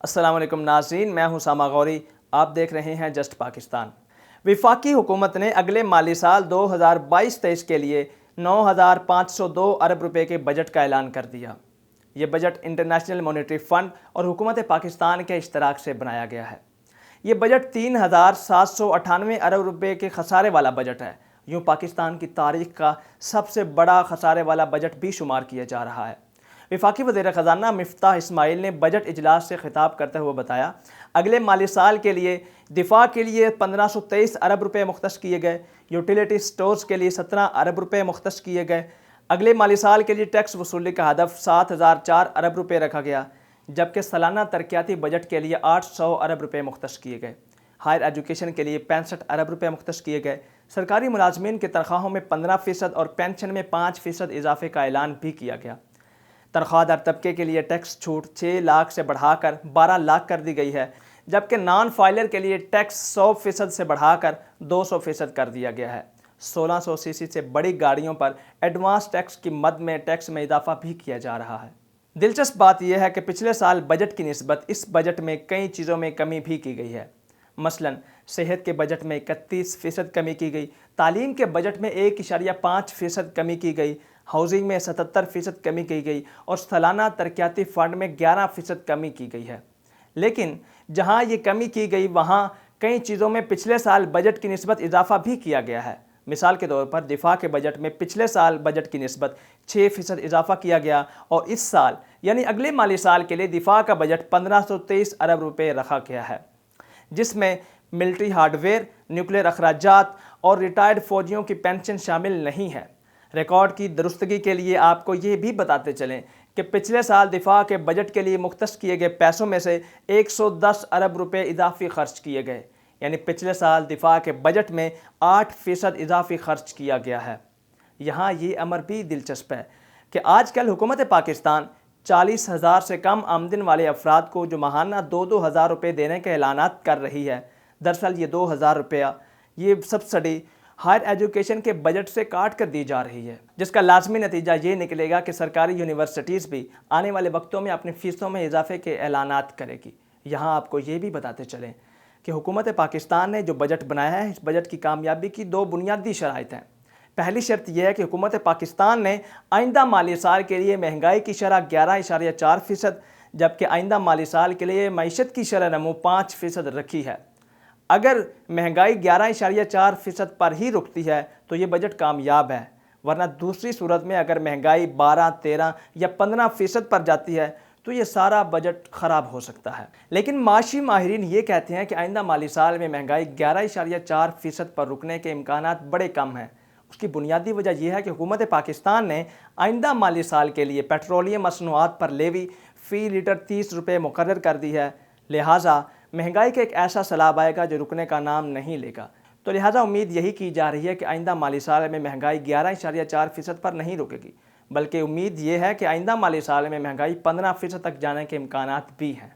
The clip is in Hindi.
अस्सलाम वालेकुम नाज़रीन, मैं हूं सामा गौरी। आप देख रहे हैं जस्ट पाकिस्तान। वफाकी हुकूमत ने अगले माली साल 2022-23 के लिए 9,502 अरब रुपए के बजट का ऐलान कर दिया। ये बजट इंटरनेशनल मॉनेटरी फ़ंड और हुकूमत पाकिस्तान के इश्तराक से बनाया गया है। ये बजट 3,798 अरब रुपए के खसारे वाला बजट है। यूँ पाकिस्तान की तारीख का सबसे बड़ा खसारे वाला बजट भी शुमार किया जा रहा है। वफाकी वज़ीर ख़जाना मिफ्ताह इस्माइल ने बजट इजलास से खिताब करते हुए बताया, अगले माली साल के लिए दिफा के लिए 1523 अरब रुपये मुख्तस किए गए, यूटिलिटी स्टोर्स के लिए 17 अरब रुपये मुख्तस किए गए। अगले माली साल के लिए टैक्स वसूली का हदफ 7,004 अरब रुपये रखा गया, जबकि सालाना तरक्याती बजट के लिए 800 अरब रुपये मुख्तस किए गए। हायर एजुकेशन के लिए 65 अरब रुपये मुख्तस किए गए। सरकारी मुलाजमीन की तनख्वाहों में 15% और पेंशन में 5% इजाफे का ऐलान भी किया गया। तनख्वाहदार तबके के लिए टैक्स छूट 6 लाख से बढ़ाकर 12 लाख कर दी गई है, जबकि नॉन फाइलर के लिए टैक्स 100% से बढ़ाकर 200% कर दिया गया है। 1600 सीसी से बड़ी गाड़ियों पर एडवांस टैक्स की मद में टैक्स में इजाफा भी किया जा रहा है। दिलचस्प बात यह है कि पिछले साल बजट की निस्बत इस बजट में कई चीज़ों में कमी भी की गई है। मसलन सेहत के बजट में 31% कमी की गई, तालीम के बजट में 1.5% कमी की गई, हाउसिंग में 77% कमी की गई और सालाना तरक्याती फ़ंड में 11% कमी की गई है। लेकिन जहां ये कमी की गई वहां कई चीज़ों में पिछले साल बजट की निस्बत इजाफा भी किया गया है। मिसाल के तौर पर दिफा के बजट में पिछले साल बजट की निस्बत 6% इजाफा किया गया और इस साल यानी अगले माली साल के लिए दिफा का बजट 1523 अरब रुपये रखा गया है, जिसमें मिलिट्री हार्डवेयर, न्यूक्लियर अखराजात और रिटायर्ड फौजियों की पेंशन शामिल नहीं है। रिकॉर्ड की दुरुस्तगी के लिए आपको ये भी बताते चलें कि पिछले साल दिफा के बजट के लिए मुख्तस किए गए पैसों में से 110 अरब रुपये इजाफी खर्च किए गए, यानी पिछले साल दिफा के बजट में 8% इजाफी खर्च किया गया है। यहाँ ये अमर भी दिलचस्प है कि आजकल हुकूमत पाकिस्तान 40,000 से कम आमदन वाले अफराद को जो माहाना 2-2 हज़ार रुपये देने के ऐलानात कर रही है, दरअसल ये 2,000 रुपया ये सब्सिडी हायर एजुकेशन के बजट से काट कर दी जा रही है, जिसका लाजमी नतीजा ये निकलेगा कि सरकारी यूनिवर्सिटीज़ भी आने वाले वक्तों में अपनी फ़ीसों में इजाफे के ऐलानात करेगी। यहाँ आपको ये भी बताते चलें कि हुकूमत पाकिस्तान ने जो बजट बनाया है, इस बजट की कामयाबी की 2 बुनियादी शराइत हैं। पहली शर्त यह है कि हुकूमत पाकिस्तान ने आइंदा माली साल के लिए महंगाई की शरह 11.4%, जबकि आइंदा माली साल के लिए मईशत की शरह नमू 5% रखी है। अगर महंगाई 11.4% पर ही रुकती है तो ये बजट कामयाब है, वरना दूसरी सूरत में अगर महंगाई 12, 13 या 15% पर जाती है तो ये सारा बजट ख़राब हो सकता है। लेकिन माशी माहिरीन ये कहते हैं कि आइंदा माली साल में महंगाई 11.4% पर रुकने के इम्कानात बड़े कम हैं। उसकी बुनियादी वजह यह है कि हुकूमत पाकिस्तान ने आइंदा माली साल के लिए पेट्रोलियम मसनूआत पर लेवी फ़ी लीटर 30 रुपये मुकर्रर कर दी है। लिहाजा महंगाई का एक ऐसा सैलाब आएगा जो रुकने का नाम नहीं लेगा। तो लिहाजा उम्मीद यही की जा रही है कि आइंदा माली साल में महंगाई 11.4% पर नहीं रुकेगी, बल्कि उम्मीद ये है कि आइंदा माली साल में महंगाई 15% तक जाने के इम्कानात भी हैं।